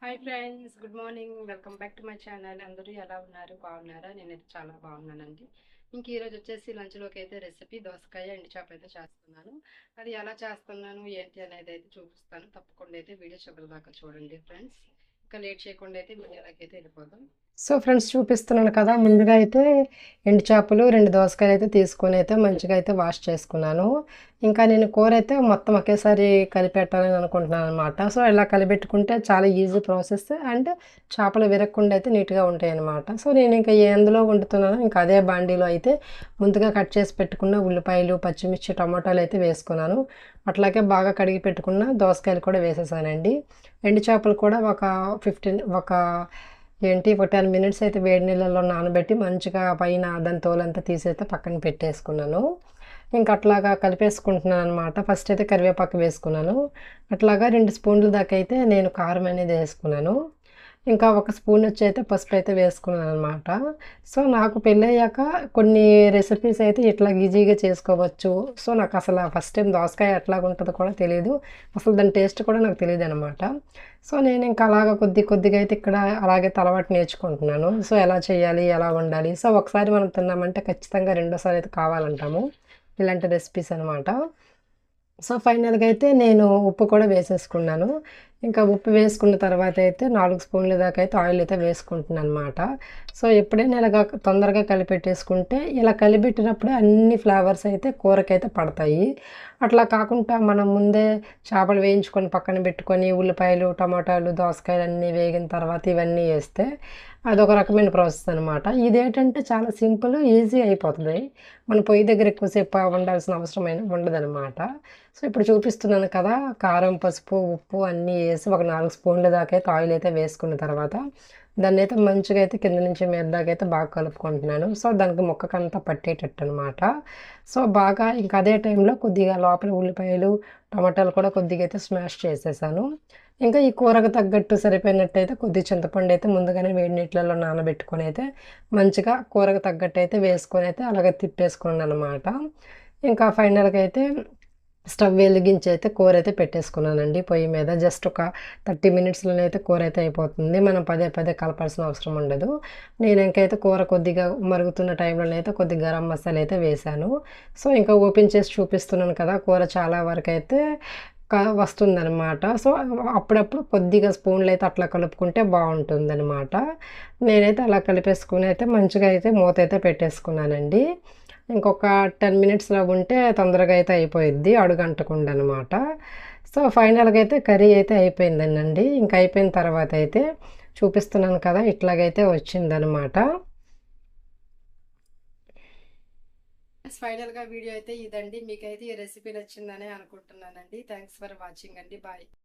Hi friends, good morning. Welcome back to my channel. అందరూ ఎలా ఉన్నారు? బాగున్నారా? నేనైతే చాలా బాగున్నానండి. ఈరోజు వచ్చేసి లంచ్లోకి అయితే రెసిపీ దోసకాయ ఎండు చేప అయితే చేస్తున్నాను. అది ఎలా చేస్తున్నాను ఏంటి అనేది అయితే చూపిస్తాను. తప్పకుండా అయితే వీడియో చివరి దాకా చూడండి ఫ్రెండ్స్. ఇంకా లేట్ చేయకుండా అయితే వీడియోలోకి అయితే వెళ్ళిపోదాం. సో ఫ్రెండ్స్, చూపిస్తున్నాను కదా, ముందుగా అయితే ఎండు చేపలు 2 దోసకాయలు అయితే తీసుకొని అయితే మంచిగా అయితే వాష్ చేసుకున్నాను. ఇంకా నేను కూర అయితే మొత్తం ఒకేసారి కలిపెట్టాలని అనుకుంటున్నాను అనమాట. సో ఇలా కలిపెట్టుకుంటే చాలా ఈజీ ప్రాసెస్ అండ్ చేపలు విరగకుండా అయితే నీట్గా ఉంటాయి అనమాట. సో నేను ఇంకా ఎందులో వండుతున్నానో ఇంకా అదే బాండీలో అయితే ముందుగా కట్ చేసి పెట్టుకున్న ఉల్లిపాయలు, పచ్చిమిర్చి, టమాటాలు అయితే వేసుకున్నాను. అట్లాగే బాగా కడిగి పెట్టుకున్న దోసకాయలు కూడా వేసేసానండి. ఎండు చేపలు కూడా ఒక 10 మినిట్స్ అయితే వేడి నీళ్ళలో నానబెట్టి మంచిగా పైన దాని తోలంతా తీసైతే పక్కన పెట్టేసుకున్నాను. ఇంకా అట్లాగా కలిపేసుకుంటున్నాను అనమాట. ఫస్ట్ అయితే కరివేపాకు వేసుకున్నాను. అట్లాగా 2 స్పూన్ల దాకా అయితే నేను కారం అనేది వేసుకున్నాను. ఇంకా ఒక స్పూన్ వచ్చి అయితే పసుపు అయితే వేసుకున్నాను అనమాట. సో నాకు పెళ్ళయ్యాక కొన్ని రెసిపీస్ అయితే ఇట్లా ఈజీగా చేసుకోవచ్చు. సో నాకు అసలు ఫస్ట్ టైం దోసకాయ ఎట్లాగుంటుందో కూడా తెలీదు. అసలు దాని టేస్ట్ కూడా నాకు తెలియదు అనమాట. సో నేను ఇంకా అలాగా కొద్దిగా అయితే ఇక్కడ అలాగే అలవాటు నేర్చుకుంటున్నాను. సో ఎలా చేయాలి, ఎలా వండాలి. సో ఒకసారి మనం తిన్నామంటే ఖచ్చితంగా రెండోసారి అయితే కావాలంటాము ఇలాంటి రెసిపీస్ అనమాట. సో ఫైనల్గా అయితే నేను ఉప్పు కూడా వేసేసుకున్నాను. ఇంకా ఉప్పు వేసుకున్న తర్వాత అయితే 4 స్పూన్ల దాకా అయితే ఆయిల్ అయితే వేసుకుంటున్నాను అనమాట. సో ఎప్పుడైనా ఇలాగ తొందరగా కలిపెట్టేసుకుంటే ఇలా కలిపెట్టినప్పుడే అన్ని ఫ్లేవర్స్ అయితే కూరకైతే పడతాయి. అట్లా కాకుండా మనం ముందే చేపలు వేయించుకొని పక్కన పెట్టుకొని ఉల్లిపాయలు, టమాటాలు, దోసకాయలు అన్నీ వేగిన తర్వాత ఇవన్నీ వేస్తే అదొక రకమైన ప్రాసెస్ అనమాట. ఇదేంటంటే చాలా సింపుల్, ఈజీ అయిపోతుంది. మన పొయ్యి దగ్గర ఎక్కువసేపు వండాల్సిన అవసరం ఉండదనమాట. సో ఇప్పుడు చూపిస్తున్నాను కదా, కారం, పసుపు, ఉప్పు అన్నీ వేసి ఒక 4 స్పూన్ల దాకా అయితే ఆయిల్ అయితే వేసుకున్న తర్వాత దాన్ని అయితే మంచిగా అయితే కింద నుంచి మీద దాకా అయితే బాగా కలుపుకుంటున్నాను. సో దానికి ముక్కకంతా పట్టేటట్టు అనమాట. సో బాగా ఇంకా అదే టైంలో కొద్దిగా లోపల ఉల్లిపాయలు, టమాటాలు కూడా కొద్దిగా అయితే స్మాష్ చేసేసాను. ఇంకా ఈ కూరకు తగ్గట్టు సరిపోయినట్టయితే కొద్ది చింతపండు అయితే ముందుగానే వేడి నీటిలలో నానబెట్టుకొని అయితే మంచిగా కూరకు తగ్గట్టు అయితే వేసుకొని అయితే అలాగే తిప్పేసుకున్నాను అనమాట. ఇంకా ఫైనల్గా అయితే స్టవ్ వెలిగించి అయితే కూర అయితే పెట్టేసుకున్నానండి పొయ్యి మీద. జస్ట్ ఒక 30 మినిట్స్‌లోనే అయితే కూర అయితే అయిపోతుంది. మనం పదే పదే కలపాల్సిన అవసరం ఉండదు. నేను ఇంకైతే కూర కొద్దిగా మరుగుతున్న టైంలోనైతే కొద్దిగా గరం మసాలా అయితే వేశాను. సో ఇంకా ఓపెన్ చేసి చూపిస్తున్నాను కదా, కూర చాలా వరకైతే వస్తుందనమాట. సో అప్పుడప్పుడు కొద్దిగా స్పూన్లు అయితే అట్లా కలుపుకుంటే బాగుంటుందనమాట. నేనైతే అలా కలిపేసుకుని అయితే మంచిగా అయితే మూత అయితే పెట్టేసుకున్నానండి. ఇంకొక 10 మినిట్స్‌లో ఉంటే తొందరగా అయితే అయిపోయిద్ది, అడుగంటకుండా అనమాట. సో ఫైనల్‌గా అయితే కర్రీ అయితే అయిపోయిందనండి. ఇంక అయిపోయిన తర్వాత అయితే చూపిస్తున్నాను కదా, ఇట్లాగైతే వచ్చిందనమాట. ఫైనల్‌గా వీడియో అయితే ఇదండి. మీకైతే ఈ రెసిపీ నచ్చిందనే అనుకుంటున్నానండి. థ్యాంక్స్ ఫర్ వాచింగ్ అండి. బాయ్.